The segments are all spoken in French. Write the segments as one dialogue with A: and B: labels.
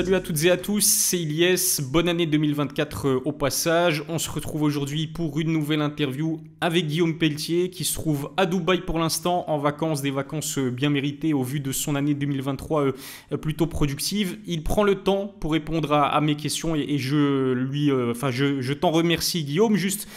A: Salut à toutes et à tous, c'est Ilyes, bonne année 2024 au passage. On se retrouve aujourd'hui pour une nouvelle interview avec Guillaume Pelletier qui se trouve à Dubaï pour l'instant en vacances, des vacances bien méritées au vu de son année 2023 plutôt productive. Il prend le temps pour répondre à mes questions et je t'en remercie Guillaume. Juste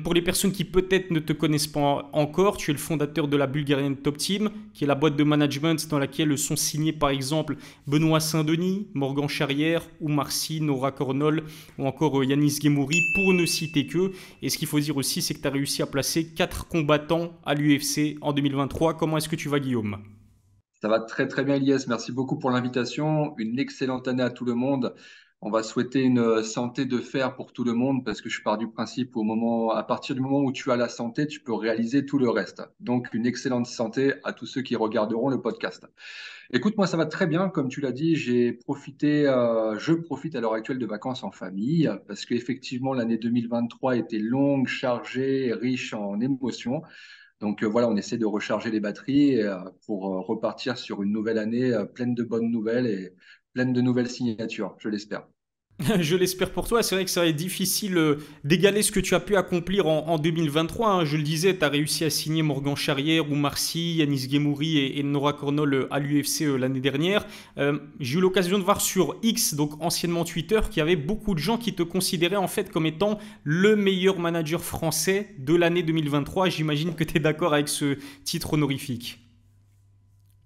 A: pour les personnes qui peut-être ne te connaissent pas encore, tu es le fondateur de la Bulgarian Top Team qui est la boîte de management dans laquelle sont signés par exemple Benoît Saint-Denis, Morgan Charrière, Oumar Sy, Nora Cornol ou encore Yanis Guémouri pour ne citer que. Et ce qu'il faut dire aussi, c'est que tu as réussi à placer 4 combattants à l'UFC en 2023. Comment est-ce que tu vas, Guillaume?
B: Ça va très très bien, Elias. Merci beaucoup pour l'invitation. Une excellente année à tout le monde. On va souhaiter une santé de fer pour tout le monde parce que je pars du principe à partir du moment où tu as la santé, tu peux réaliser tout le reste. Donc, une excellente santé à tous ceux qui regarderont le podcast. Écoute, moi, ça va très bien. Comme tu l'as dit, je profite à l'heure actuelle de vacances en famille parce qu'effectivement, l'année 2023 était longue, chargée, riche en émotions. Donc voilà, on essaie de recharger les batteries pour repartir sur une nouvelle année pleine de bonnes nouvelles et pleine de nouvelles signatures, je l'espère.
A: Je l'espère pour toi. C'est vrai que ça va être difficile d'égaler ce que tu as pu accomplir en 2023. Hein. Je le disais, tu as réussi à signer Morgan Charrière, Oumar Sy, Yanis Guémouri et Nora Cornol à l'UFC l'année dernière. J'ai eu l'occasion de voir sur X, donc anciennement Twitter, qu'il y avait beaucoup de gens qui te considéraient en fait comme étant le meilleur manager français de l'année 2023. J'imagine que tu es d'accord avec ce titre honorifique.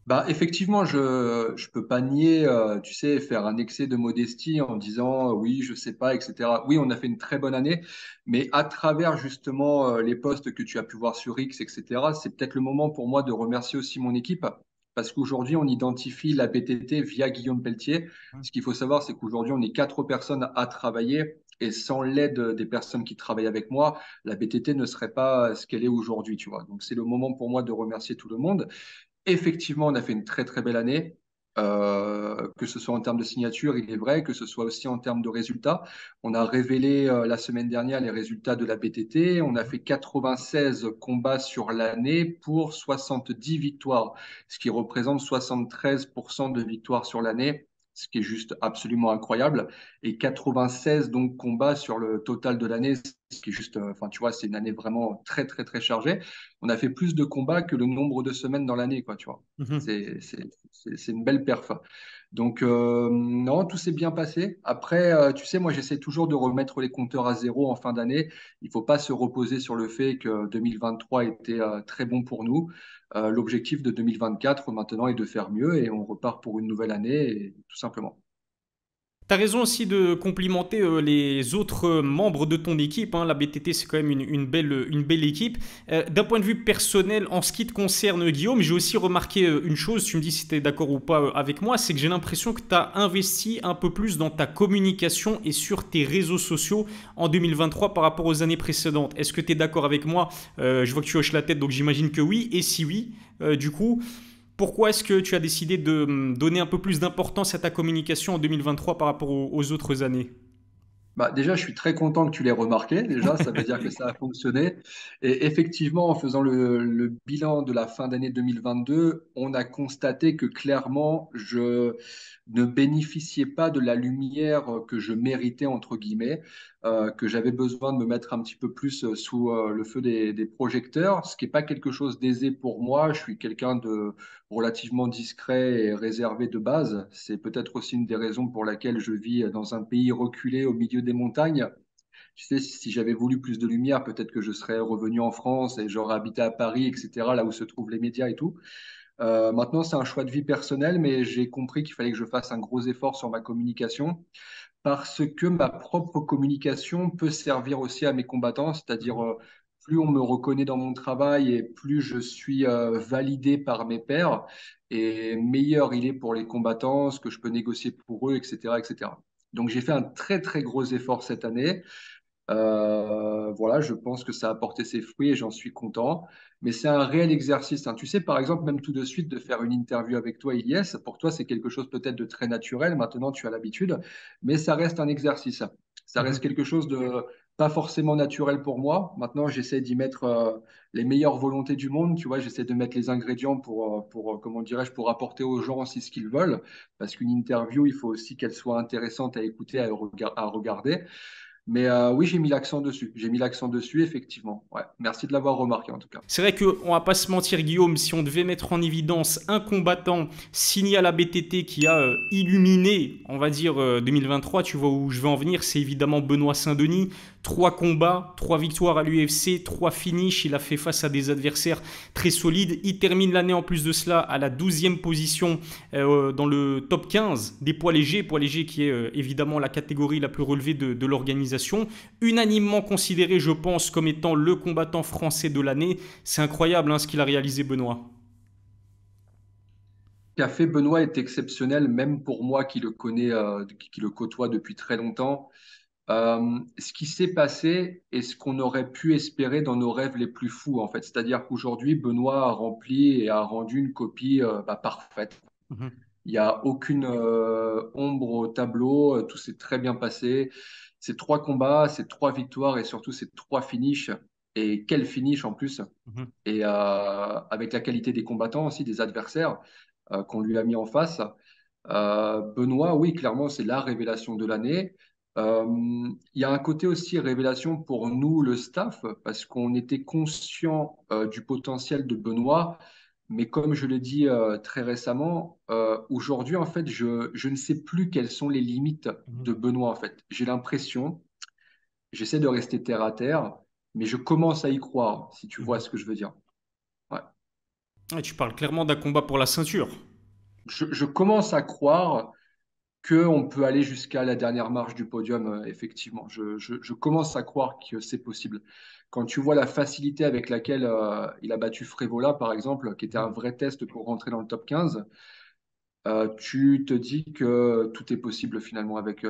B: Bah, effectivement, je peux pas nier, tu sais, faire un excès de modestie en disant oui, je sais pas, etc. Oui, on a fait une très bonne année, mais à travers justement les posts que tu as pu voir sur X, etc., c'est peut-être le moment pour moi de remercier aussi mon équipe parce qu'aujourd'hui, on identifie la BTT via Guillaume Pelletier. Ce qu'il faut savoir, c'est qu'aujourd'hui, on est 4 personnes à travailler. Et sans l'aide des personnes qui travaillent avec moi, la BTT ne serait pas ce qu'elle est aujourd'hui, tu vois. Donc, c'est le moment pour moi de remercier tout le monde. Effectivement, on a fait une très très belle année, que ce soit en termes de signature, il est vrai, que ce soit aussi en termes de résultats. On a révélé la semaine dernière les résultats de la BTT. On a fait 96 combats sur l'année pour 70 victoires, ce qui représente 73% de victoires sur l'année, ce qui est juste absolument incroyable. Et 96 donc combats sur le total de l'année, ce qui est juste, enfin tu vois, c'est une année vraiment très très très chargée. On a fait plus de combats que le nombre de semaines dans l'année, quoi, tu vois.
A: Mhm.
B: C'est une belle perf. Donc, non, tout s'est bien passé. Après, tu sais, moi, j'essaie toujours de remettre les compteurs à zéro en fin d'année. Il ne faut pas se reposer sur le fait que 2023 était très bon pour nous. L'objectif de 2024 maintenant est de faire mieux et on repart pour une nouvelle année, tout simplement.
A: T'as raison aussi de complimenter les autres membres de ton équipe. Hein. La BTT, c'est quand même une belle équipe. D'un point de vue personnel, en ce qui te concerne, Guillaume, j'ai aussi remarqué une chose, tu me dis si tu es d'accord ou pas avec moi, c'est que j'ai l'impression que tu as investi un peu plus dans ta communication et sur tes réseaux sociaux en 2023 par rapport aux années précédentes. Est-ce que tu es d'accord avec moi? Je vois que tu hoches la tête, donc j'imagine que oui. Et si oui, du coup, pourquoi est-ce que tu as décidé de donner un peu plus d'importance à ta communication en 2023 par rapport aux autres années?
B: Bah, déjà, je suis très content que tu l'aies remarqué. Déjà, ça veut dire que ça a fonctionné. Et effectivement, en faisant le bilan de la fin d'année 2022, on a constaté que clairement, je ne bénéficiais pas de la lumière que je méritais, entre guillemets, que j'avais besoin de me mettre un petit peu plus sous le feu des projecteurs, ce qui n'est pas quelque chose d'aisé pour moi. Je suis quelqu'un de relativement discret et réservé de base. C'est peut-être aussi une des raisons pour laquelle je vis dans un pays reculé au milieu des montagnes. Tu sais, si j'avais voulu plus de lumière, peut-être que je serais revenu en France et j'aurais habité à Paris, etc., là où se trouvent les médias et tout. Maintenant, c'est un choix de vie personnel, mais j'ai compris qu'il fallait que je fasse un gros effort sur ma communication parce que ma propre communication peut servir aussi à mes combattants, c'est-à-dire plus on me reconnaît dans mon travail et plus je suis validé par mes pairs, et meilleur il est pour les combattants, ce que je peux négocier pour eux, etc., etc. Donc j'ai fait un très très gros effort cette année. Voilà, je pense que ça a porté ses fruits et j'en suis content. Mais c'est un réel exercice, hein. Tu sais, par exemple, même tout de suite, de faire une interview avec toi, Ilyes, pour toi, c'est quelque chose peut-être de très naturel. Maintenant, tu as l'habitude, mais ça reste un exercice. Ça reste quelque chose pas forcément naturel pour moi. Maintenant, j'essaie d'y mettre les meilleures volontés du monde. Tu vois, j'essaie de mettre les ingrédients comment dirais-je, pour apporter aux gens aussi ce qu'ils veulent. Parce qu'une interview, il faut aussi qu'elle soit intéressante à écouter, à regarder. Mais oui, j'ai mis l'accent dessus. J'ai mis l'accent dessus, effectivement. Ouais. Merci de l'avoir remarqué, en tout cas.
A: C'est vrai qu'on va pas se mentir, Guillaume, si on devait mettre en évidence un combattant signé à la BTT qui a illuminé, on va dire, 2023, tu vois où je veux en venir, c'est évidemment Benoît Saint-Denis. 3 combats, 3 victoires à l'UFC, 3 finishes. Il a fait face à des adversaires très solides. Il termine l'année en plus de cela à la 12e position dans le top 15 des poids légers qui est évidemment la catégorie la plus relevée de l'organisation. Unanimement considéré, je pense, comme étant le combattant français de l'année. C'est incroyable hein, ce qu'il a réalisé, Benoît.
B: Ce qu'a fait Benoît est exceptionnel, même pour moi qui le connais, qui le côtoie depuis très longtemps. Ce qui s'est passé est ce qu'on aurait pu espérer dans nos rêves les plus fous, en fait. C'est-à-dire qu'aujourd'hui, Benoît a rempli et a rendu une copie parfaite.
A: Mhm,
B: Il n'y a aucune ombre au tableau, tout s'est très bien passé. Ces 3 combats, ces 3 victoires et surtout ces 3 finishes. Et quel finish en plus!
A: mhm,
B: Et avec la qualité des combattants aussi, des adversaires qu'on lui a mis en face. Benoît, oui, clairement, c'est la révélation de l'année. Il y a un côté aussi révélation pour nous, le staff, parce qu'on était conscient du potentiel de Benoît. Mais comme je l'ai dit très récemment, aujourd'hui, en fait, je ne sais plus quelles sont les limites
A: mhm.
B: de Benoît, en fait. J'ai l'impression, j'essaie de rester terre à terre, mais je commence à y croire, si tu vois
A: Mhm.
B: ce que je veux dire. Ouais.
A: Ouais, tu parles clairement d'un combat pour la ceinture.
B: Je commence à croire qu'on peut aller jusqu'à la dernière marche du podium, effectivement. Je commence à croire que c'est possible. Quand tu vois la facilité avec laquelle il a battu Frévola, par exemple, qui était un vrai test pour rentrer dans le top 15, tu te dis que tout est possible finalement avec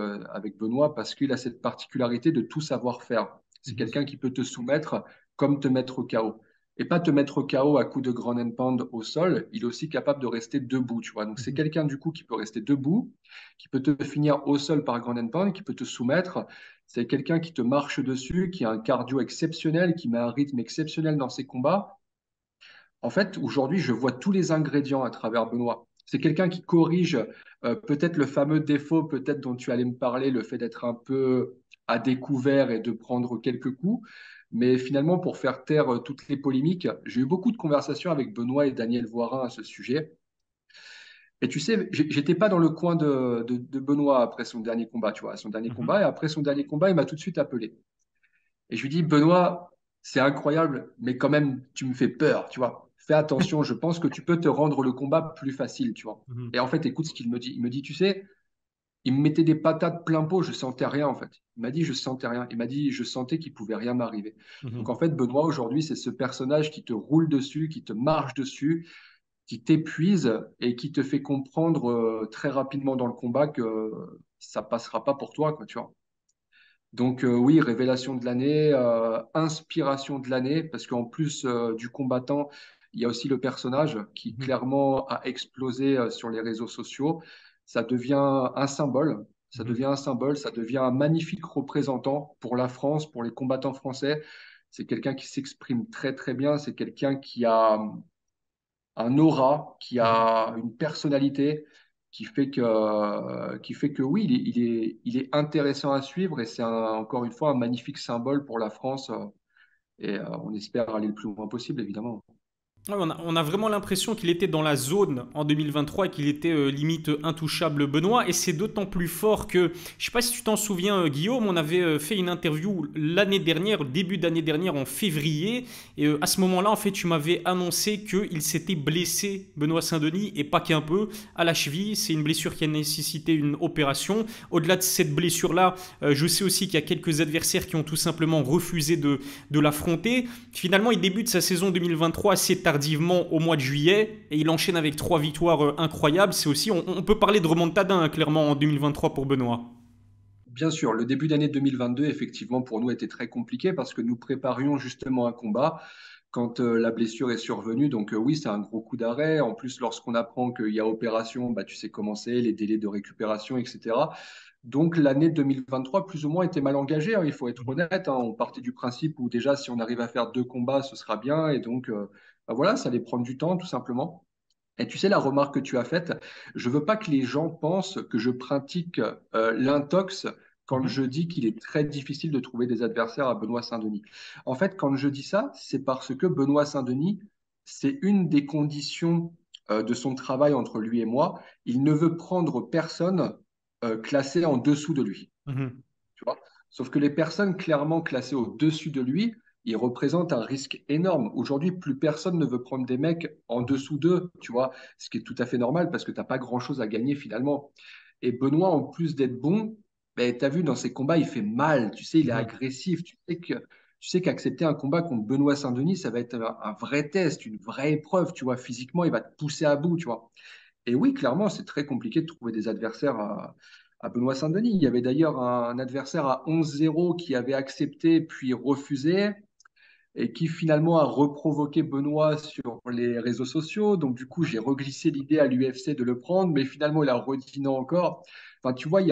B: Benoît parce qu'il a cette particularité de tout savoir faire. C'est
A: Mhm,
B: quelqu'un qui peut te soumettre comme te mettre au chaos. Et pas te mettre au chaos à coups de ground and pound au sol, il est aussi capable de rester debout, tu vois. Donc c'est
A: mhm,
B: quelqu'un du coup qui peut rester debout, qui peut te finir au sol par ground and pound, qui peut te soumettre. C'est quelqu'un qui te marche dessus, qui a un cardio exceptionnel, qui met un rythme exceptionnel dans ses combats. En fait, aujourd'hui, je vois tous les ingrédients à travers Benoît. C'est quelqu'un qui corrige peut-être le fameux défaut, peut-être dont tu allais me parler, le fait d'être un peu à découvert et de prendre quelques coups. Mais finalement, pour faire taire toutes les polémiques, j'ai eu beaucoup de conversations avec Benoît et Daniel Voirin à ce sujet. Et tu sais, j'étais pas dans le coin de Benoît après son dernier combat, tu vois, son dernier
A: mhm,
B: combat. Et après son dernier combat, il m'a tout de suite appelé. Et je lui dis, Benoît, c'est incroyable, mais quand même, tu me fais peur, tu vois. Fais attention, je pense que tu peux te rendre le combat plus facile, tu vois.
A: mhm,
B: Et en fait, écoute ce qu'il me dit. Il me dit, tu sais, il me mettait des patates plein pot, je sentais rien, en fait. Il m'a dit, je sentais rien. Il m'a dit, je sentais qu'il pouvait rien m'arriver. Donc,
A: mhm.
B: en fait, Benoît, aujourd'hui, c'est ce personnage qui te roule dessus, qui te marche dessus, qui t'épuise et qui te fait comprendre très rapidement dans le combat que ça passera pas pour toi, quoi, tu vois. Donc oui, révélation de l'année, inspiration de l'année, parce qu'en plus du combattant, il y a aussi le personnage qui
A: Mhm,
B: clairement a explosé sur les réseaux sociaux. Ça devient un symbole, ça
A: mhm.
B: devient un symbole, ça devient un magnifique représentant pour la France, pour les combattants français. C'est quelqu'un qui s'exprime très très bien, c'est quelqu'un qui a un aura, qui
A: Mhm.
B: a une personnalité qui fait que oui, il est intéressant à suivre et c'est encore une fois un magnifique symbole pour la France et on espère aller le plus loin possible, évidemment.
A: Ouais, on a vraiment l'impression qu'il était dans la zone en 2023 et qu'il était limite intouchable, Benoît. Et c'est d'autant plus fort que, je sais pas si tu t'en souviens, Guillaume, on avait fait une interview l'année dernière, début d'année dernière, en février. Et à ce moment-là, en fait, tu m'avais annoncé qu'il s'était blessé, Benoît Saint-Denis, et pas qu'un peu, à la cheville. C'est une blessure qui a nécessité une opération. Au-delà de cette blessure-là, je sais aussi qu'il y a quelques adversaires qui ont tout simplement refusé de l'affronter. Finalement, il débute sa saison 2023 assez tardivement au mois de juillet et il enchaîne avec 3 victoires incroyables. C'est aussi, on peut parler de remontada hein, clairement en 2023 pour Benoît.
B: Bien sûr, le début d'année 2022, effectivement, pour nous, était très compliqué parce que nous préparions justement un combat. quand la blessure est survenue. Donc oui, c'est un gros coup d'arrêt. En plus, lorsqu'on apprend qu'il y a opération, bah, tu sais comment c'est, les délais de récupération, etc. Donc l'année 2023, plus ou moins, était mal engagée, hein, il faut être
A: Mhm.
B: honnête, hein. On partait du principe où déjà, si on arrive à faire 2 combats, ce sera bien. Et donc, bah, voilà, ça allait prendre du temps, tout simplement. Et tu sais, la remarque que tu as faite, je veux pas que les gens pensent que je pratique l'intox quand
A: Mhm.
B: je dis qu'il est très difficile de trouver des adversaires à Benoît Saint-Denis. En fait, quand je dis ça, c'est parce que Benoît Saint-Denis, c'est une des conditions de son travail entre lui et moi. Il ne veut prendre personne classé en dessous de lui.
A: Mhm.
B: Tu vois. Sauf que les personnes clairement classées au-dessus de lui, ils représentent un risque énorme. Aujourd'hui, plus personne ne veut prendre des mecs en
A: Mhm.
B: dessous d'eux, tu vois, ce qui est tout à fait normal parce que tu n'as pas grand-chose à gagner finalement. Et Benoît, en plus d'être bon, ben, tu as vu dans ses combats, il fait mal, tu sais, il est
A: Mhm.
B: agressif. Tu sais qu'accepter un combat contre Benoît Saint-Denis, ça va être un vrai test, une vraie épreuve, tu vois. Physiquement, il va te pousser à bout, tu vois. Et oui, clairement, c'est très compliqué de trouver des adversaires à Benoît Saint-Denis. Il y avait d'ailleurs un adversaire à 11-0 qui avait accepté puis refusé et qui finalement a reprovoqué Benoît sur les réseaux sociaux. Donc du coup, j'ai reglissé l'idée à l'UFC de le prendre, mais finalement, il a redit non encore. Enfin, tu vois, il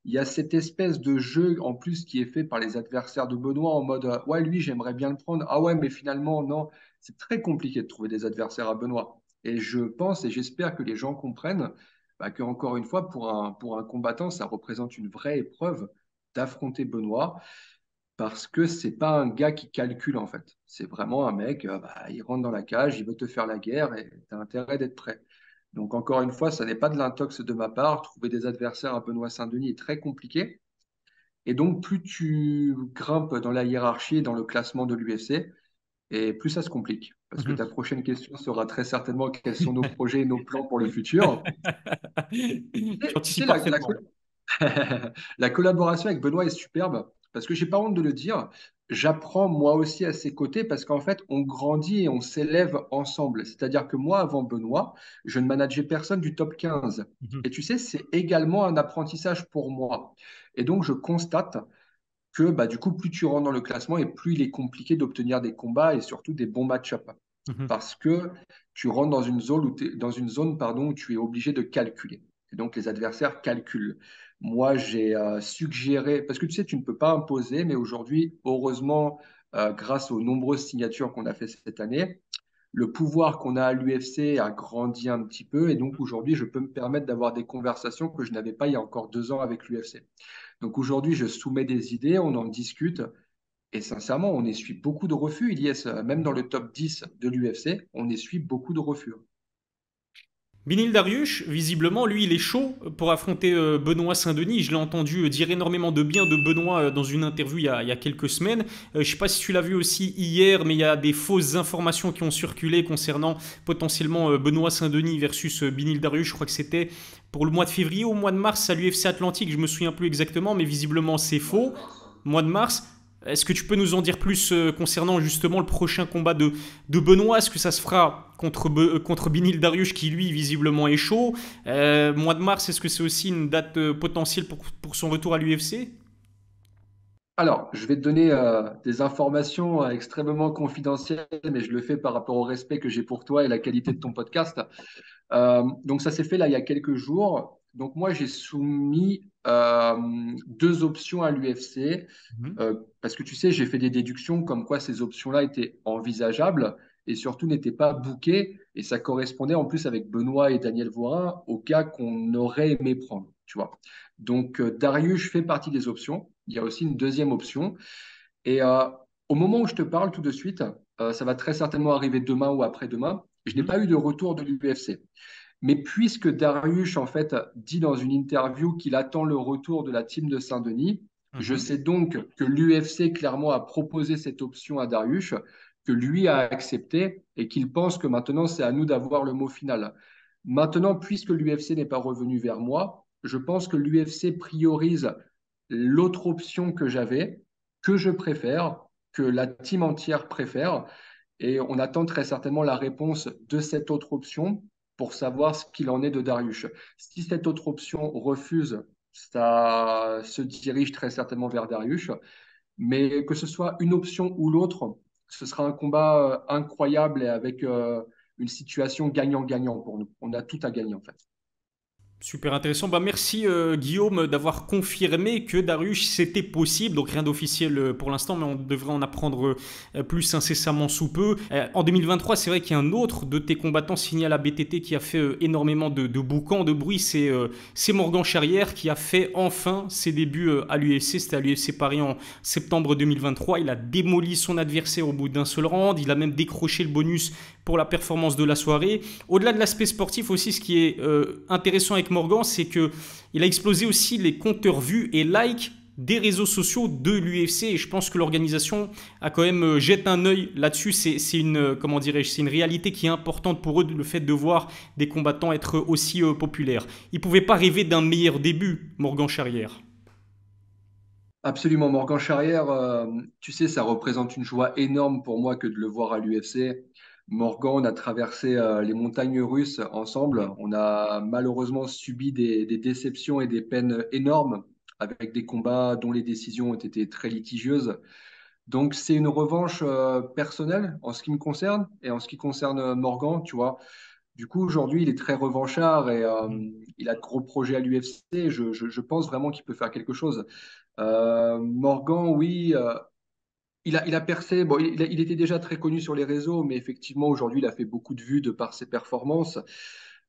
B: y a cette espèce de jeu en plus qui est fait par les adversaires de Benoît en mode ouais, lui, j'aimerais bien le prendre. Ah ouais, mais finalement, non. C'est très compliqué de trouver des adversaires à Benoît. Et je pense et j'espère que les gens comprennent bah, que, encore une fois, pour un combattant, ça représente une vraie épreuve d'affronter Benoît parce que c'est pas un gars qui calcule en fait. C'est vraiment un mec, bah, il rentre dans la cage, il veut te faire la guerre et tu as intérêt d'être prêt. Donc encore une fois, ça n'est pas de l'intox de ma part. Trouver des adversaires à Benoît Saint-Denis est très compliqué. Et donc plus tu grimpes dans la hiérarchie et dans le classement de l'UFC, et plus ça se complique. Parce que ta
A: Mhm.
B: prochaine question sera très certainement quels sont nos projets et nos plans pour le futur. Tu sais,
A: J'anticipe parfaitement.
B: la collaboration avec Benoît est superbe parce que j'ai pas honte de le dire. J'apprends moi aussi à ses côtés parce qu'en fait, on grandit et on s'élève ensemble. C'est-à-dire que moi, avant Benoît, je ne manageais personne du top 15.
A: Mhm.
B: Et tu sais, c'est également un apprentissage pour moi. Et donc, je constate que bah, du coup, plus tu rentres dans le classement et plus il est compliqué d'obtenir des combats et surtout des bons match-up.
A: Mhm.
B: Parce que tu rentres dans une zone dans une zone, pardon, où tu es obligé de calculer. Et donc, les adversaires calculent. Moi, j'ai suggéré, parce que tu sais, tu ne peux pas imposer, mais aujourd'hui, heureusement, grâce aux nombreuses signatures qu'on a fait cette année, le pouvoir qu'on a à l'UFC a grandi un petit peu. Et donc, aujourd'hui, je peux me permettre d'avoir des conversations que je n'avais pas il y a encore 2 ans avec l'UFC. Donc aujourd'hui, je soumets des idées, on en discute, et sincèrement, on essuie beaucoup de refus, Ilyes. Même dans
A: Mhm.
B: le top 10 de l'UFC, on essuie beaucoup de refus.
A: Binil Dariush, visiblement, lui, il est chaud pour affronter Benoît Saint-Denis. Je l'ai entendu dire énormément de bien de Benoît dans une interview il y a quelques semaines. Je ne sais pas si tu l'as vu aussi hier, mais il y a des fausses informations qui ont circulé concernant potentiellement Benoît Saint-Denis versus Binil Dariush. Je crois que c'était pour le mois de février ou au mois de mars à l'UFC Atlantique. Je me souviens plus exactement, mais visiblement c'est faux. Mois de mars. Est-ce que tu peux nous en dire plus concernant justement le prochain combat de Benoît? Est-ce que ça se fera contre Binil Dariush qui lui visiblement est chaud? Mois de mars, est-ce que c'est aussi une date potentielle pour son retour à l'UFC?
B: Alors, je vais te donner des informations extrêmement confidentielles, mais je le fais par rapport au respect que j'ai pour toi et la qualité de ton podcast. Donc, ça s'est fait là il y a quelques jours. Donc, moi, j'ai soumis 2 options à l'UFC parce que tu sais, j'ai fait des déductions comme quoi ces options-là étaient envisageables et surtout n'étaient pas bookées. Et ça correspondait en plus avec Benoît et Daniel Voirin au cas qu'on aurait aimé prendre, tu vois. Donc, Darius fait partie des options. Il y a aussi une deuxième option. Et au moment où je te parle tout de suite, ça va très certainement arriver demain ou après-demain. Je n'ai
A: Mhm.
B: pas eu de retour de l'UFC. Mais puisque Darius, en fait, dit dans une interview qu'il attend le retour de la team de Saint-Denis, je
A: Mhm.
B: sais donc que l'UFC clairement a proposé cette option à Darius, que lui a accepté et qu'il pense que maintenant c'est à nous d'avoir le mot final. Maintenant, puisque l'UFC n'est pas revenu vers moi, je pense que l'UFC priorise l'autre option que j'avais, que je préfère, que la team entière préfère, et on attend très certainement la réponse de cette autre option pour savoir ce qu'il en est de Darius. Si cette autre option refuse, ça se dirige très certainement vers Darius. Mais que ce soit une option ou l'autre, ce sera un combat incroyable et avec une situation gagnant-gagnant pour nous. On a tout à gagner en fait.
A: Super intéressant. Bah, merci Guillaume d'avoir confirmé que Darius c'était possible. Donc rien d'officiel pour l'instant, mais on devrait en apprendre plus incessamment sous peu. En 2023, c'est vrai qu'il y a un autre de tes combattants signé à la BTT qui a fait énormément de boucan, de bruit. C'est Morgan Charrière qui a fait enfin ses débuts à l'UFC. C'était à l'UFC Paris en septembre 2023. Il a démoli son adversaire au bout d'un seul round. Il a même décroché le bonus pour la performance de la soirée. Au-delà de l'aspect sportif aussi, ce qui est intéressant avec Morgan, c'est qu'il a explosé aussi les compteurs vus et likes des réseaux sociaux de l'UFC et je pense que l'organisation a quand même jette un œil là-dessus. C'est une comment dirais-je, c'est une réalité qui est importante pour eux, le fait de voir des combattants être aussi populaires. Ils pouvaient pas rêver d'un meilleur début, Morgan Charrière.
B: Absolument, Morgan Charrière, tu sais, ça représente une joie énorme pour moi que de le voir à l'UFC. Morgan, on a traversé les montagnes russes ensemble. On a malheureusement subi des déceptions et des peines énormes avec des combats dont les décisions ont été très litigieuses. Donc, c'est une revanche personnelle en ce qui me concerne et en ce qui concerne Morgan, tu vois. Du coup, aujourd'hui, il est très revanchard et il a de gros projets à l'UFC. Je pense vraiment qu'il peut faire quelque chose. Morgan, oui, il a percé. Bon, il était déjà très connu sur les réseaux, mais effectivement, aujourd'hui, il a fait beaucoup de vues de par ses performances.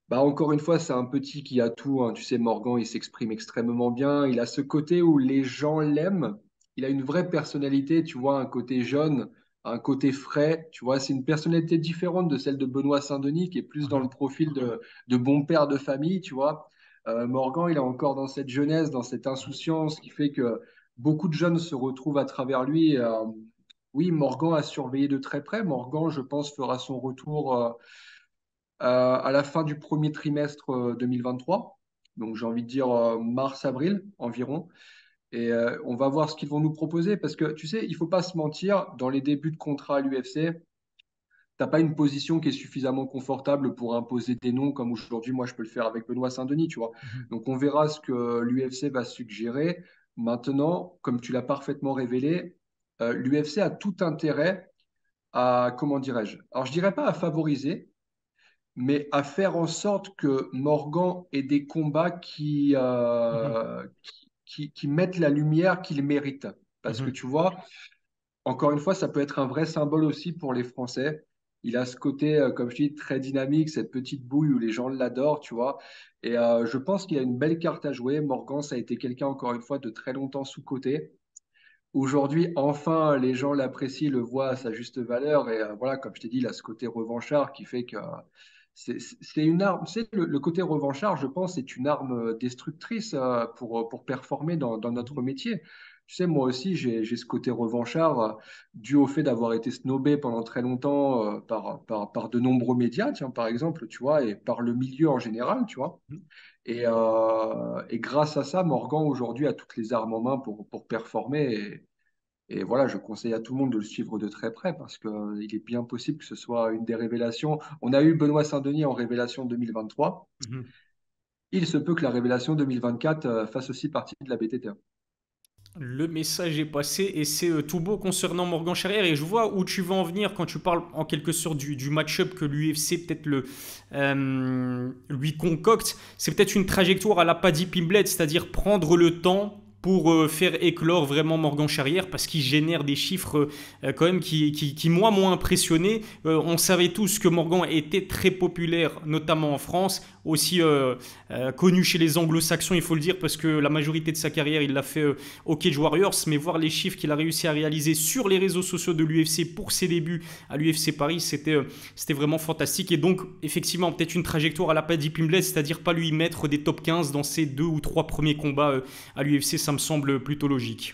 B: Bah, encore une fois, c'est un petit qui a tout, hein. Tu sais, Morgan, il s'exprime extrêmement bien. Il a ce côté où les gens l'aiment. Il a une vraie personnalité, tu vois, un côté jeune, un côté frais. Tu vois, c'est une personnalité différente de celle de Benoît Saint-Denis, qui est plus dans le profil de bon père de famille, tu vois. Morgan, il est encore dans cette jeunesse, dans cette insouciance qui fait que beaucoup de jeunes se retrouvent à travers lui. Oui, Morgan a surveillé de très près. Morgan, je pense, fera son retour à la fin du premier trimestre 2023. Donc, j'ai envie de dire mars-avril environ. Et on va voir ce qu'ils vont nous proposer parce que, tu sais, il faut pas se mentir, dans les débuts de contrat à l'UFC, t'as pas une position qui est suffisamment confortable pour imposer des noms comme aujourd'hui, moi, je peux le faire avec Benoît Saint-Denis, tu vois. Donc, on verra ce que l'UFC va suggérer. Maintenant, comme tu l'as parfaitement révélé, l'UFC a tout intérêt à, comment dirais-je, alors je dirais pas à favoriser, mais à faire en sorte que Morgan ait des combats qui mettent la lumière qu'il mérite. Parce que tu vois, encore une fois, ça peut être un vrai symbole aussi pour les Français. Il a ce côté, comme je dis, très dynamique, cette petite bouille où les gens l'adorent, tu vois. Et je pense qu'il a une belle carte à jouer. Morgan, ça a été quelqu'un, encore une fois, de très longtemps sous-coté. Aujourd'hui, enfin, les gens l'apprécient, le voient à sa juste valeur. Et voilà, comme je t'ai dit, il a ce côté revanchard qui fait que c'est une arme. C'est le côté revanchard, je pense, c'est une arme destructrice pour performer dans notre métier. Tu sais, moi aussi, j'ai ce côté revanchard dû au fait d'avoir été snobé pendant très longtemps par de nombreux médias, tiens, par exemple, tu vois, et par le milieu en général, tu vois. Et grâce à ça, Morgan aujourd'hui a toutes les armes en main pour performer. Et voilà, je conseille à tout le monde de le suivre de très près parce qu'il est bien possible que ce soit une des révélations. On a eu Benoît Saint-Denis en révélation 2023. Il se peut que la révélation 2024 fasse aussi partie de la BTT.
A: Le message est passé et c'est tout beau concernant Morgan Charrière et je vois où tu vas en venir quand tu parles en quelque sorte du match-up que l'UFC peut-être lui concocte. C'est peut-être une trajectoire à la Paddy Pimblett, c'est-à-dire prendre le temps pour faire éclore vraiment Morgan Charrière parce qu'il génère des chiffres quand même qui moi m'ont impressionné. On savait tous que Morgan était très populaire, notamment en France, aussi connu chez les anglo-saxons, il faut le dire, parce que la majorité de sa carrière, il l'a fait au Cage Warriors, mais voir les chiffres qu'il a réussi à réaliser sur les réseaux sociaux de l'UFC pour ses débuts à l'UFC Paris, c'était vraiment fantastique. Et donc, effectivement, peut-être une trajectoire à la Paddy Pimblett, c'est-à-dire pas lui mettre des top 15 dans ses 2 ou 3 premiers combats à l'UFC, ça me semble plutôt logique.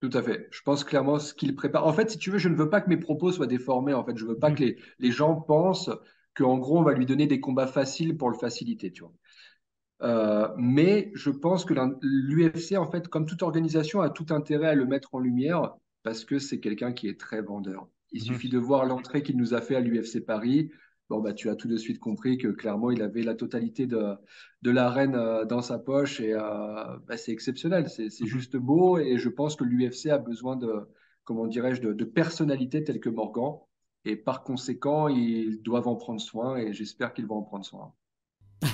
B: Tout à fait. Je pense clairement ce qu'il prépare. En fait, si tu veux, je ne veux pas que mes propos soient déformés. En fait, je veux pas que les gens pensent qu'en gros, on va lui donner des combats faciles pour le faciliter, tu vois. Mais je pense que l'UFC, en fait, comme toute organisation, a tout intérêt à le mettre en lumière parce que c'est quelqu'un qui est très vendeur. Il suffit de voir l'entrée qu'il nous a fait à l'UFC Paris. Bon, bah, tu as tout de suite compris que clairement, il avait la totalité de l'arène dans sa poche et bah, c'est exceptionnel. C'est juste beau et je pense que l'UFC a besoin comment dirais-je, de personnalités telles que Morgan. Et par conséquent, ils doivent en prendre soin et j'espère qu'ils vont en prendre soin.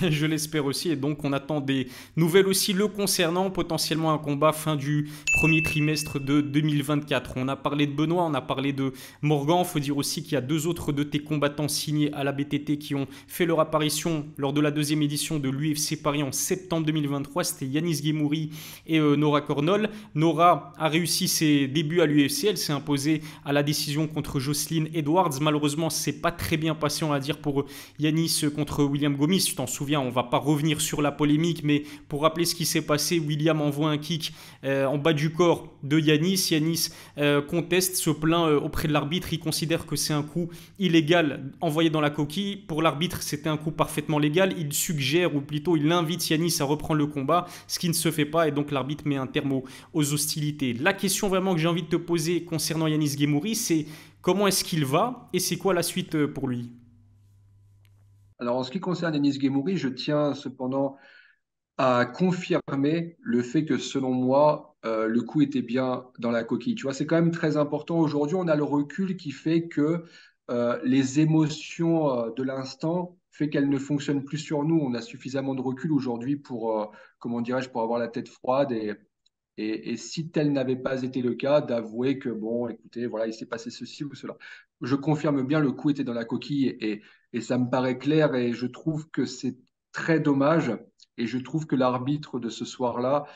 A: Je l'espère aussi. Et donc, on attend des nouvelles aussi le concernant. Potentiellement un combat fin du premier trimestre de 2024. On a parlé de Benoît, on a parlé de Morgan. Il faut dire aussi qu'il y a deux autres de tes combattants signés à la BTT qui ont fait leur apparition lors de la deuxième édition de l'UFC Paris en septembre 2023. C'était Yanis Guémouri et Nora Cornol. Nora a réussi ses débuts à l'UFC. Elle s'est imposée à la décision contre Jocelyn Edwards. Malheureusement, c'est pas très bien passé, on va dire, pour Yanis contre William Gomis. Tu t'en souviens, on ne va pas revenir sur la polémique, mais pour rappeler ce qui s'est passé, William envoie un kick en bas du corps de Yanis. Yanis conteste, se plaint auprès de l'arbitre. Il considère que c'est un coup illégal envoyé dans la coquille. Pour l'arbitre, c'était un coup parfaitement légal. Il suggère, ou plutôt il invite Yanis à reprendre le combat, ce qui ne se fait pas, et donc l'arbitre met un terme aux hostilités. La question vraiment que j'ai envie de te poser concernant Yanis Guémouri, c'est comment est-ce qu'il va et c'est quoi la suite pour lui?
B: Alors, en ce qui concerne Enis Guémouri, je tiens cependant à confirmer le fait que, selon moi, le coup était bien dans la coquille. Tu vois, c'est quand même très important. Aujourd'hui, on a le recul qui fait que les émotions de l'instant fait qu'elles ne fonctionnent plus sur nous. On a suffisamment de recul aujourd'hui pour, comment dirais-je, pour avoir la tête froide et si tel n'avait pas été le cas, d'avouer que, bon, écoutez, voilà, il s'est passé ceci ou cela. Je confirme bien, le coup était dans la coquille et ça me paraît clair et je trouve que c'est très dommage et je trouve que l'arbitre de ce soir-là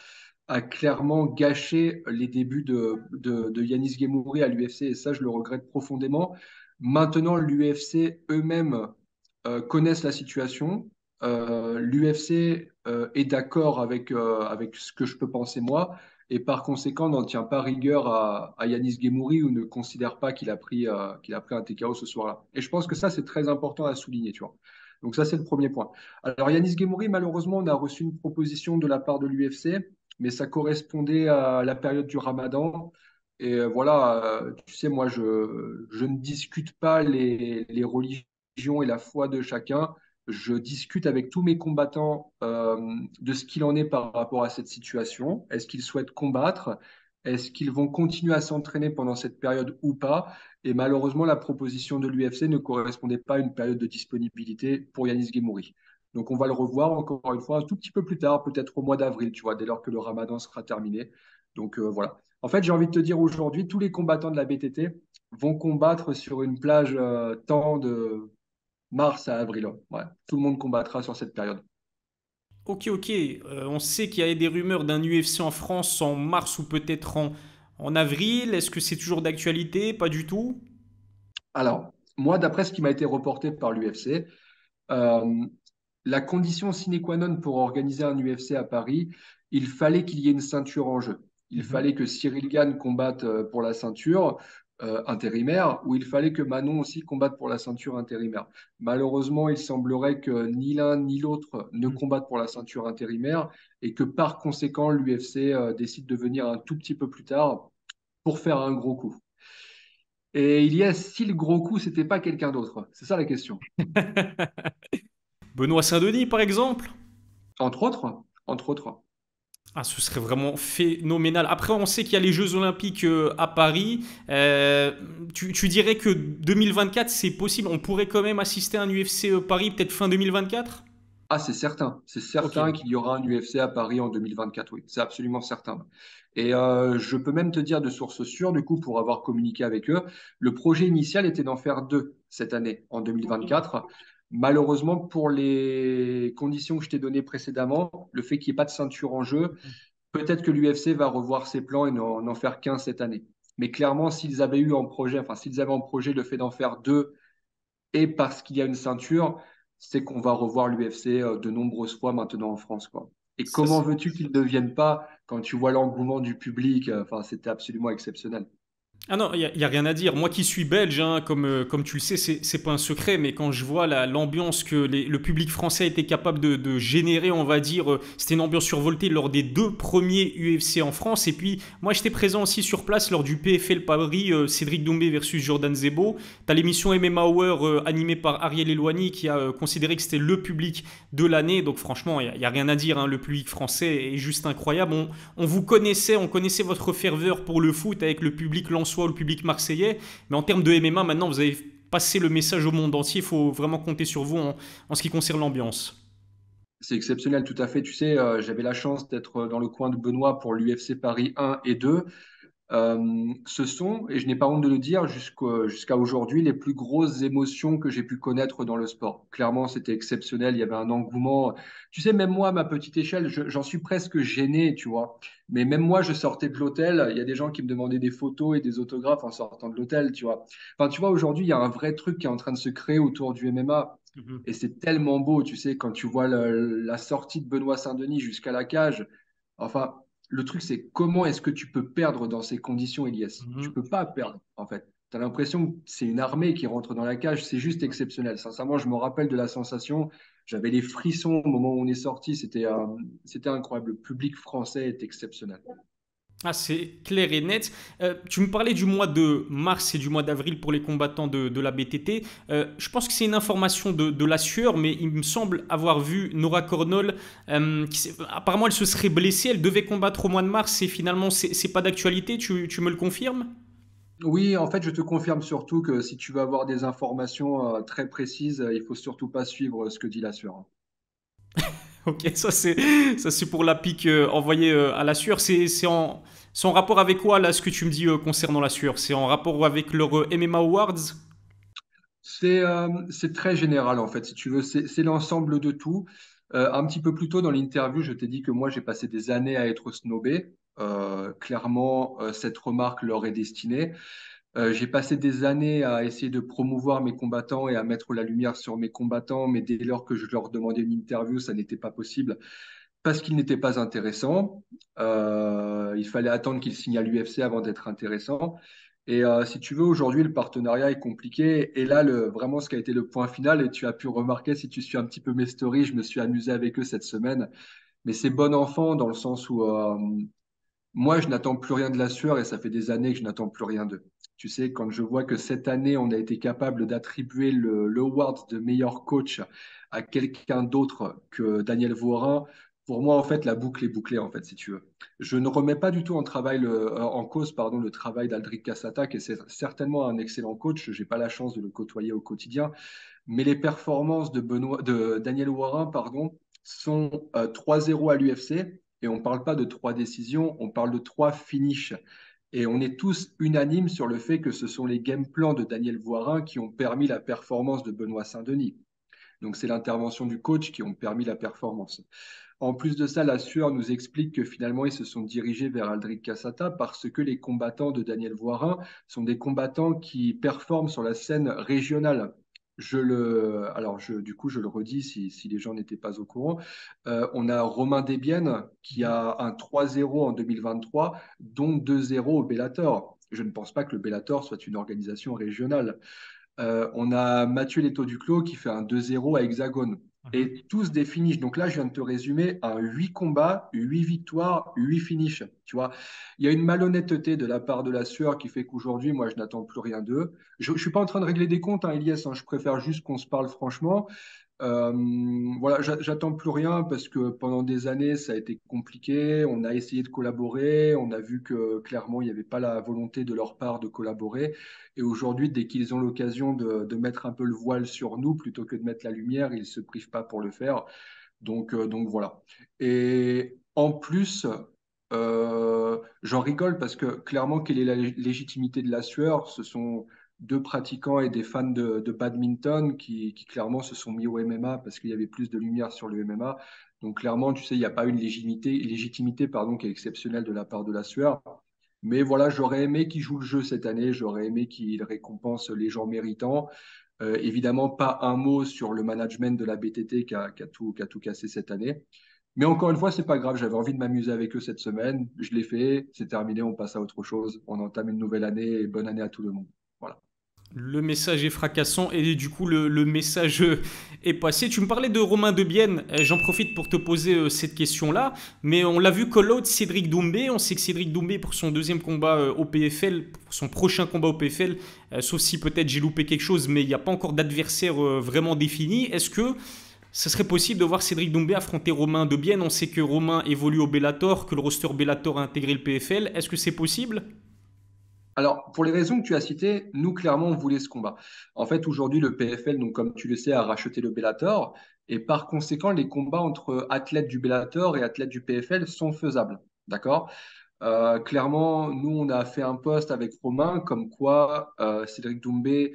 B: a clairement gâché les débuts de Yanis Guémouri à l'UFC et ça, je le regrette profondément. Maintenant, l'UFC eux-mêmes connaissent la situation. L'UFC est d'accord avec ce que je peux penser moi et par conséquent n'en tient pas rigueur à Yanis Guémouri ou ne considère pas qu'il a pris un TKO ce soir-là. Et je pense que ça, c'est très important à souligner, tu vois. Donc ça, c'est le premier point. Alors Yanis Guémouri, malheureusement, on a reçu une proposition de la part de l'UFC, mais ça correspondait à la période du Ramadan. Et voilà, tu sais, moi, je ne discute pas les religions et la foi de chacun. Je discute avec tous mes combattants de ce qu'il en est par rapport à cette situation. Est-ce qu'ils souhaitent combattre? Est-ce qu'ils vont continuer à s'entraîner pendant cette période ou pas? Et malheureusement, la proposition de l'UFC ne correspondait pas à une période de disponibilité pour Yanis Guémouri. Donc, on va le revoir encore une fois un tout petit peu plus tard, peut-être au mois d'avril, tu vois, dès lors que le Ramadan sera terminé. Donc, voilà. En fait, j'ai envie de te dire aujourd'hui, tous les combattants de la BTT vont combattre sur une plage temps de mars à avril. Ouais. Tout le monde combattra sur cette période.
A: Ok, ok. On sait qu'il y a des rumeurs d'un UFC en France en mars ou peut-être en avril. Est-ce que c'est toujours d'actualité? Pas du tout.
B: Alors, moi, d'après ce qui m'a été reporté par l'UFC, euh, la condition sine qua non pour organiser un UFC à Paris, il fallait qu'il y ait une ceinture en jeu. Il
A: Mhm.
B: fallait que Cyril Gane combatte pour la ceinture intérimaire, ou il fallait que Manon aussi combatte pour la ceinture intérimaire. Malheureusement, il semblerait que ni l'un ni l'autre ne
A: Mhm.
B: combattent pour la ceinture intérimaire et que par conséquent, l'UFC décide de venir un tout petit peu plus tard pour faire un gros coup. Et il y a si le gros coup, c'était pas quelqu'un d'autre. C'est ça la question.
A: Benoît Saint-Denis, par exemple?
B: Entre autres, entre autres.
A: Ah, ce serait vraiment phénoménal. Après, on sait qu'il y a les Jeux Olympiques à Paris. Tu dirais que 2024, c'est possible. On pourrait quand même assister à un UFC Paris, peut-être fin 2024?
B: Ah, c'est certain. C'est
A: Ok.
B: certain qu'il y aura un UFC à Paris en 2024, oui. C'est absolument certain. Et je peux même te dire de source sûre, du coup, pour avoir communiqué avec eux, le projet initial était d'en faire deux cette année, en
A: Ok.
B: 2024. Malheureusement, pour les conditions que je t'ai données précédemment, le fait qu'il n'y ait pas de ceinture en jeu, peut-être que l'UFC va revoir ses plans et n'en faire qu'un cette année. Mais clairement, s'ils avaient eu en projet, enfin, s'ils avaient en projet le fait d'en faire deux et parce qu'il y a une ceinture, c'est qu'on va revoir l'UFC de nombreuses fois maintenant en France, quoi. Et
A: Ça,
B: comment veux-tu qu'ils ne deviennent pas quand tu vois l'engouement du public? Enfin, c'était absolument exceptionnel.
A: Ah non, il y a rien à dire. Moi qui suis belge, hein, comme tu le sais, c'est pas un secret, mais quand je vois l'ambiance que le public français a été capable de générer, on va dire, c'était une ambiance survoltée lors des deux premiers UFC en France. Et puis, moi j'étais présent aussi sur place lors du PFL Paris, Cédric Doumbé versus Jordan Zebo. T'as l'émission MMA Hour animée par Ariel Elouani qui a considéré que c'était le public de l'année. Donc franchement, il y a rien à dire, hein. Le public français est juste incroyable. On vous connaissait, on connaissait votre ferveur pour le foot avec le public lensois lensois ou le public marseillais. Mais en termes de MMA, maintenant, vous avez passé le message au monde entier. Il faut vraiment compter sur vous en ce qui concerne l'ambiance.
B: C'est exceptionnel, tout à fait. Tu sais, j'avais la chance d'être dans le coin de Benoît pour l'UFC Paris 1 et 2. Ce sont, et je n'ai pas honte de le dire, jusqu'à aujourd'hui, les plus grosses émotions que j'ai pu connaître dans le sport. Clairement, c'était exceptionnel. Il y avait un engouement. Tu sais, même moi, à ma petite échelle, j'en suis presque gêné, tu vois. Mais même moi, je sortais de l'hôtel. Il y a des gens qui me demandaient des photos et des autographes en sortant de l'hôtel, tu vois. Enfin, tu vois, aujourd'hui, il y a un vrai truc qui est en train de se créer autour du MMA.
A: Mhm.
B: Et c'est tellement beau, tu sais, quand tu vois la sortie de Benoît Saint-Denis jusqu'à la cage. Enfin, le truc, c'est comment est-ce que tu peux perdre dans ces conditions, Elias? Tu
A: Mhm.
B: peux pas perdre, en fait. Tu as l'impression que c'est une armée qui rentre dans la cage. C'est juste exceptionnel. Sincèrement, je me rappelle de la sensation. J'avais les frissons au moment où on est sorti. C'était incroyable. Le public français est exceptionnel.
A: Ah, c'est clair et net. Tu me parlais du mois de mars et du mois d'avril pour les combattants de la BTT. Je pense que c'est une information de la sueur, mais il me semble avoir vu Nora Cornol. Apparemment, elle se serait blessée. Elle devait combattre au mois de mars et finalement, c'est pas d'actualité. Tu me le confirmes?
B: Oui, en fait, je te confirme surtout que si tu veux avoir des informations très précises, il faut surtout pas suivre ce que dit la sueur.
A: Ok, ça c'est pour la pique envoyée à la sueur. C'est en rapport avec quoi là ce que tu me dis concernant la sueur? C'est en rapport avec leur MMA Awards?
B: C'est très général en fait, si tu veux, c'est l'ensemble de tout. Un petit peu plus tôt dans l'interview, je t'ai dit que moi j'ai passé des années à être snobé. Clairement, cette remarque leur est destinée. J'ai passé des années à essayer de promouvoir mes combattants et à mettre la lumière sur mes combattants, mais dès lors que je leur demandais une interview, ça n'était pas possible parce qu'ils n'étaient pas intéressants. Il fallait attendre qu'ils signent à l'UFC avant d'être intéressants. Et si tu veux, aujourd'hui, le partenariat est compliqué. Et là, vraiment, ce qui a été le point final, et tu as pu remarquer, si tu suis un petit peu mes stories, je me suis amusé avec eux cette semaine. Mais c'est bon enfant dans le sens où moi, je n'attends plus rien de la sueur et ça fait des années que je n'attends plus rien d'eux. Tu sais, quand je vois que cette année, on a été capable d'attribuer le award de meilleur coach à quelqu'un d'autre que Daniel Vorin, pour moi, en fait, la boucle est bouclée, en fait, si tu veux. Je ne remets pas du tout en cause le travail d'Aldric Cassata, qui est certainement un excellent coach. Je n'ai pas la chance de le côtoyer au quotidien. Mais les performances de Daniel Vorin, pardon, sont 3-0 à l'UFC. Et on ne parle pas de trois décisions, on parle de trois finishes. Et on est tous unanimes sur le fait que ce sont les game plans de Daniel Voirin qui ont permis la performance de Benoît Saint-Denis. Donc c'est l'intervention du coach qui ont permis la performance. En plus de ça, la sueur nous explique que finalement, ils se sont dirigés vers Aldric Cassata parce que les combattants de Daniel Voirin sont des combattants qui performent sur la scène régionale. Du coup, je le redis si les gens n'étaient pas au courant. On a Romain Desbiennes qui a un 3-0 en 2023, dont 2-0 au Bellator. Je ne pense pas que le Bellator soit une organisation régionale. On a Mathieu Leto Duclos qui fait un 2-0 à Hexagone.
A: Mhm.
B: Et tous des finishes. Donc là, je viens de te résumer un 8 combats, 8 victoires, 8 finishes. Tu vois, il y a une malhonnêteté de la part de la sueur qui fait qu'aujourd'hui, moi, je n'attends plus rien d'eux. Je ne suis pas en train de régler des comptes, hein, Elias, hein, je préfère juste qu'on se parle franchement. Euh, voilà, j'attends plus rien parce que pendant des années, ça a été compliqué. On a essayé de collaborer. On a vu que clairement, il n'y avait pas la volonté de leur part de collaborer. Et aujourd'hui, dès qu'ils ont l'occasion de mettre un peu le voile sur nous plutôt que de mettre la lumière, ils ne se privent pas pour le faire. Donc voilà. Et en plus, j'en rigole parce que clairement, quelle est la légitimité de la sueur? Ce sont deux pratiquants et des fans de badminton qui clairement se sont mis au MMA parce qu'il y avait plus de lumière sur le MMA. Donc clairement, tu sais, il n'y a pas une légitimité pardon, qui est exceptionnelle de la part de la sueur. Mais voilà, j'aurais aimé qu'il joue le jeu cette année, j'aurais aimé qu'il récompense les gens méritants. Évidemment, pas un mot sur le management de la BTT qui a tout cassé cette année. Mais encore une fois, c'est pas grave. J'avais envie de m'amuser avec eux cette semaine. Je l'ai fait. C'est terminé. On passe à autre chose. On entame une nouvelle année et bonne année à tout le monde. Voilà.
A: Le message est fracassant et du coup le message est passé. Tu me parlais de Romain Debienne, j'en profite pour te poser cette question-là, mais on l'a vu call out Cédric Doumbé, on sait que Cédric Doumbé pour son deuxième combat au PFL, pour son prochain combat au PFL, sauf si peut-être j'ai loupé quelque chose, mais il n'y a pas encore d'adversaire vraiment défini. Est-ce que ce serait possible de voir Cédric Doumbé affronter Romain Debienne? On sait que Romain évolue au Bellator, que le roster Bellator a intégré le PFL. Est-ce que c'est possible?
B: Alors, pour les raisons que tu as citées, nous, clairement, on voulait ce combat. En fait, aujourd'hui, le PFL, donc, comme tu le sais, a racheté le Bellator. Et par conséquent, les combats entre athlètes du Bellator et athlètes du PFL sont faisables. D'accord? Clairement, nous, on a fait un post avec Romain comme quoi Cédric Doumbé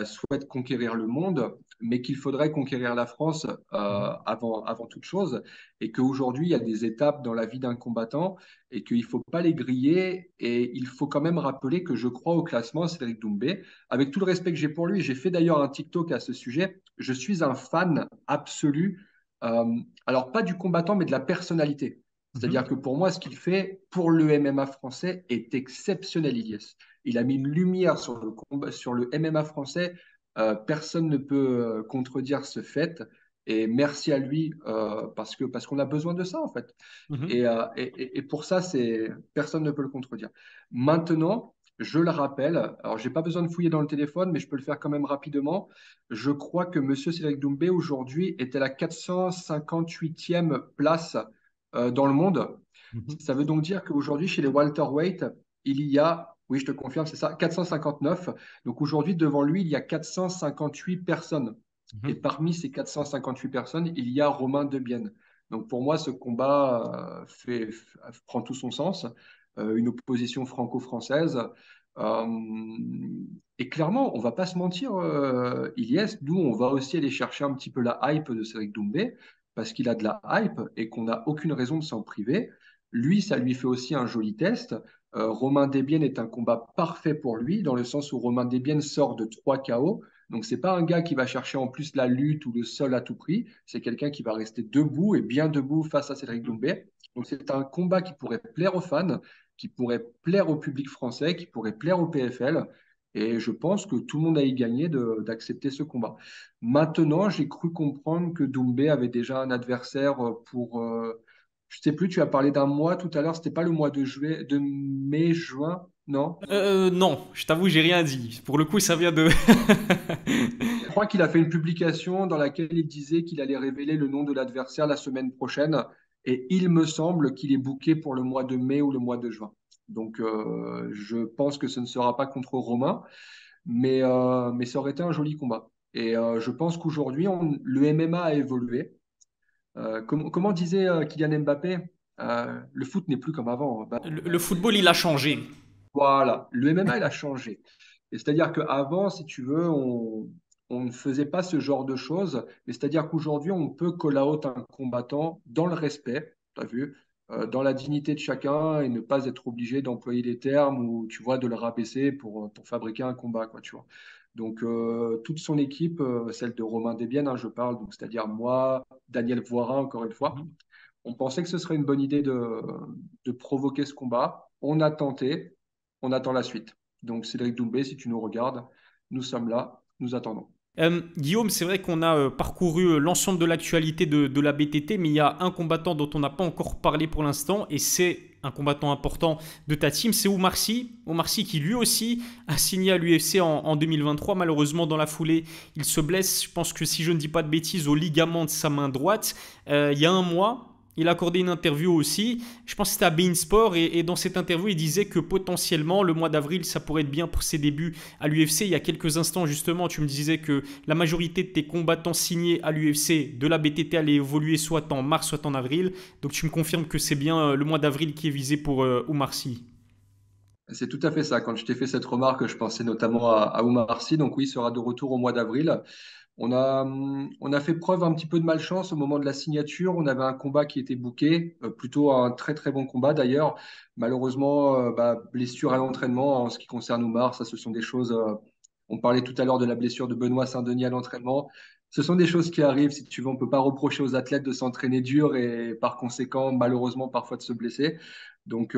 B: souhaite conquérir le monde, mais qu'il faudrait conquérir la France
A: Mhm.
B: avant toute chose, et qu'aujourd'hui, il y a des étapes dans la vie d'un combattant et qu'il ne faut pas les griller. Et il faut quand même rappeler que je crois au classement Cédric Doumbé. Avec tout le respect que j'ai pour lui, j'ai fait d'ailleurs un TikTok à ce sujet. Je suis un fan absolu, euh, alors pas du combattant, mais de la personnalité. C'est-à-dire
A: Mhm.
B: que pour moi, ce qu'il fait pour le MMA français est exceptionnel, Ilyes. Il a mis une lumière sur le combat, sur le MMA français. Personne ne peut contredire ce fait. Et merci à lui parce qu'on a besoin de ça en fait.
A: Mhm.
B: Et pour ça, personne ne peut le contredire. Maintenant, je le rappelle, alors j'ai pas besoin de fouiller dans le téléphone, mais je peux le faire quand même rapidement. Je crois que Monsieur Cédric Doumbé aujourd'hui est à la 458e place dans le monde.
A: Mhm.
B: Ça veut donc dire qu'aujourd'hui, chez les welterweight, il y a, oui, je te confirme, c'est ça, 459. Donc aujourd'hui, devant lui, il y a 458 personnes. Et
A: Mhm.
B: parmi ces 458 personnes, il y a Romain Debienne. Donc pour moi, ce combat prend tout son sens. Une opposition franco-française. Euh, et clairement, on va pas se mentir, Ilyes, nous, on va aussi aller chercher un petit peu la hype de Cédric Doumbé, parce qu'il a de la hype et qu'on n'a aucune raison de s'en priver. Lui, ça lui fait aussi un joli test. Romain Desbiènes est un combat parfait pour lui, dans le sens où Romain Desbiènes sort de 3 KO. Donc, c'est pas un gars qui va chercher en plus la lutte ou le sol à tout prix. C'est quelqu'un qui va rester debout et bien debout face à Cédric Doumbé. Donc, c'est un combat qui pourrait plaire aux fans, qui pourrait plaire au public français, qui pourrait plaire au PFL. Et je pense que tout le monde a y gagné d'accepter ce combat. Maintenant, j'ai cru comprendre que Doumbé avait déjà un adversaire je sais plus, tu as parlé d'un mois tout à l'heure, c'était pas le mois de mai, juin, non?
A: Non, je t'avoue, j'ai rien dit. Pour le coup, ça vient de.
B: Je crois qu'il a fait une publication dans laquelle il disait qu'il allait révéler le nom de l'adversaire la semaine prochaine. Et il me semble qu'il est booké pour le mois de mai ou le mois de juin. Donc, je pense que ce ne sera pas contre Romain, mais ça aurait été un joli combat. Et je pense qu'aujourd'hui, le MMA a évolué. Comment disait Kylian Mbappé, le foot n'est plus comme avant. Bah,
A: Le football, il a changé.
B: voilà, le MMA, il a changé. Et c'est-à-dire qu'avant, si tu veux, on ne faisait pas ce genre de choses. Mais c'est-à-dire qu'aujourd'hui, on peut call out un combattant dans le respect, tu as vu, dans la dignité de chacun et ne pas être obligé d'employer des termes ou, tu vois, de le rabaisser pour fabriquer un combat, quoi, tu vois. Donc, toute son équipe, celle de Romain Desbiènes, hein, je parle, donc c'est-à-dire moi, Daniel Voirin, encore une fois,
A: Mhm.
B: on pensait que ce serait une bonne idée de provoquer ce combat. On a tenté, on attend la suite. Donc, Cédric Doumbé, si tu nous regardes, nous sommes là, nous attendons.
A: Guillaume, c'est vrai qu'on a parcouru l'ensemble de l'actualité de la BTT, mais il y a un combattant dont on n'a pas encore parlé pour l'instant, et c'est un combattant important de ta team, c'est Oumar Sy. Oumar Sy qui lui aussi a signé à l'UFC en 2023. Malheureusement, dans la foulée, il se blesse, je pense que si je ne dis pas de bêtises, au ligament de sa main droite. Il y a un mois, il a accordé une interview aussi, je pense que c'était à Bein Sport, et dans cette interview, il disait que potentiellement, le mois d'avril, ça pourrait être bien pour ses débuts à l'UFC. Il y a quelques instants, justement, tu me disais que la majorité de tes combattants signés à l'UFC de la BTT allaient évoluer soit en mars, soit en avril. Donc tu me confirmes que c'est bien le mois d'avril qui est visé pour Oumar Sy.
B: C'est tout à fait ça. Quand je t'ai fait cette remarque, je pensais notamment à Oumar Sy. Donc oui, il sera de retour au mois d'avril. On a fait preuve un petit peu de malchance au moment de la signature. On avait un combat qui était booké, plutôt un très très bon combat d'ailleurs. Malheureusement, blessure à l'entraînement en ce qui concerne Oumar, ça ce sont des choses. On parlait tout à l'heure de la blessure de Benoît Saint-Denis à l'entraînement. Ce sont des choses qui arrivent, si tu veux. On ne peut pas reprocher aux athlètes de s'entraîner dur et par conséquent, malheureusement, parfois de se blesser. Donc,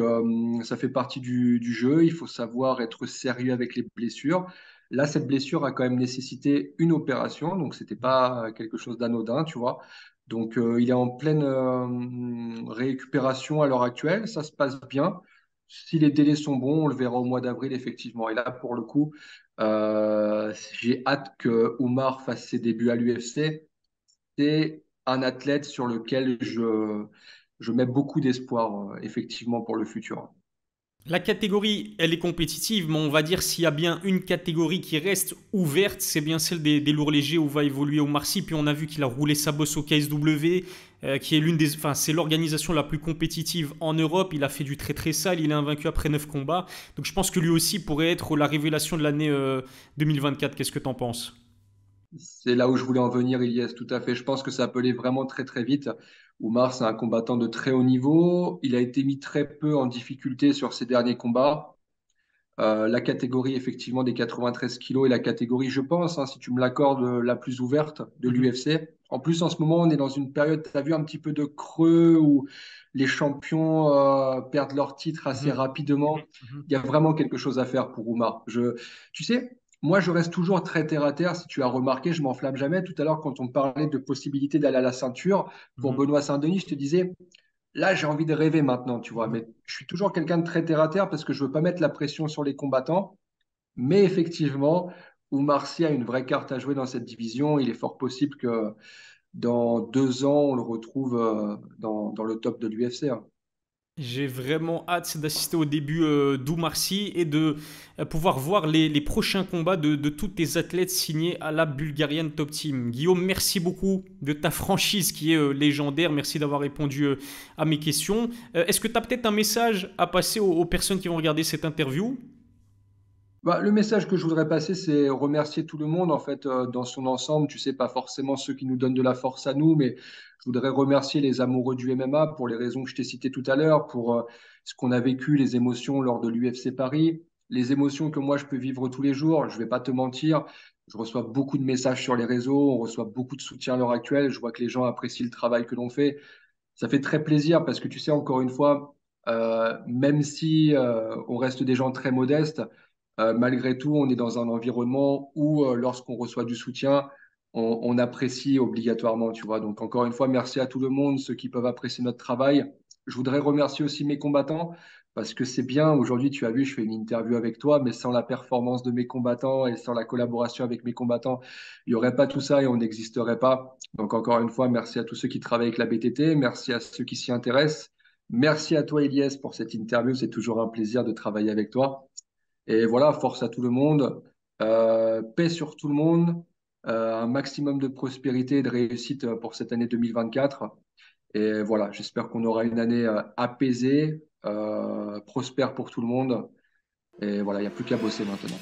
B: ça fait partie du jeu. Il faut savoir être sérieux avec les blessures. Là, cette blessure a quand même nécessité une opération, donc c'était pas quelque chose d'anodin, tu vois. Donc, il est en pleine récupération à l'heure actuelle. Ça se passe bien. Si les délais sont bons, on le verra au mois d'avril, effectivement. Et là, pour le coup, j'ai hâte que Oumar fasse ses débuts à l'UFC. C'est un athlète sur lequel je mets beaucoup d'espoir, effectivement, pour le futur.
A: La catégorie, elle est compétitive, mais on va dire s'il y a bien une catégorie qui reste ouverte, c'est bien celle des lourds légers où va évoluer Omar Sy. Puis on a vu qu'il a roulé sa bosse au KSW, qui est enfin, c'est l'organisation la plus compétitive en Europe. Il a fait du très très sale, il est invaincu après 9 combats. Donc je pense que lui aussi pourrait être la révélation de l'année 2024. Qu'est-ce que t'en penses?
B: C'est là où je voulais en venir, Ilyes, tout à fait. Je pense que ça peut aller vraiment très très vite. Oumar, c'est un combattant de très haut niveau. Il a été mis très peu en difficulté sur ses derniers combats. La catégorie effectivement des 93 kilos est la catégorie, je pense, hein, si tu me l'accordes, la plus ouverte de
A: Mhm,
B: l'UFC. En plus, en ce moment, on est dans une période, tu as vu un petit peu de creux où les champions perdent leur titre assez
A: mhm,
B: rapidement.
A: mhm,
B: Il y a vraiment quelque chose à faire pour Oumar. Tu sais, moi, je reste toujours très terre à terre. Si tu as remarqué, je m'enflamme jamais. Tout à l'heure, quand on parlait de possibilité d'aller à la ceinture pour
A: mhm,
B: Benoît Saint-Denis, je te disais, là, j'ai envie de rêver maintenant, tu vois.
A: mhm.
B: Mais je suis toujours quelqu'un de très terre à terre parce que je veux pas mettre la pression sur les combattants. Mais effectivement, Oumar Sy a une vraie carte à jouer dans cette division. Il est fort possible que dans 2 ans, on le retrouve dans le top de l'UFC.
A: J'ai vraiment hâte d'assister au début d'Oumar Sy et de pouvoir voir les prochains combats de tous tes athlètes signés à la Bulgarian Top Team. Guillaume, merci beaucoup de ta franchise qui est légendaire. Merci d'avoir répondu à mes questions. Est-ce que tu as peut-être un message à passer aux personnes qui vont regarder cette interview?
B: Bah, le message que je voudrais passer, c'est remercier tout le monde, en fait, dans son ensemble. Tu sais, pas forcément ceux qui nous donnent de la force à nous, mais je voudrais remercier les amoureux du MMA pour les raisons que je t'ai citées tout à l'heure, pour ce qu'on a vécu, les émotions lors de l'UFC Paris, les émotions que moi je peux vivre tous les jours. Je vais pas te mentir, je reçois beaucoup de messages sur les réseaux, on reçoit beaucoup de soutien à l'heure actuelle. Je vois que les gens apprécient le travail que l'on fait. Ça fait très plaisir parce que tu sais, encore une fois, même si on reste des gens très modestes, malgré tout, on est dans un environnement où, lorsqu'on reçoit du soutien, on apprécie obligatoirement, tu vois. Donc, encore une fois, merci à tout le monde, ceux qui peuvent apprécier notre travail. Je voudrais remercier aussi mes combattants parce que c'est bien. Aujourd'hui, tu as vu, je fais une interview avec toi, mais sans la performance de mes combattants et sans la collaboration avec mes combattants, il n'y aurait pas tout ça et on n'existerait pas. Donc, encore une fois, merci à tous ceux qui travaillent avec la BTT. Merci à ceux qui s'y intéressent. Merci à toi, Elias, pour cette interview. C'est toujours un plaisir de travailler avec toi. Et voilà, force à tout le monde, paix sur tout le monde, un maximum de prospérité et de réussite pour cette année 2024. Et voilà, j'espère qu'on aura une année apaisée, prospère pour tout le monde. Et voilà, il n'y a plus qu'à bosser maintenant.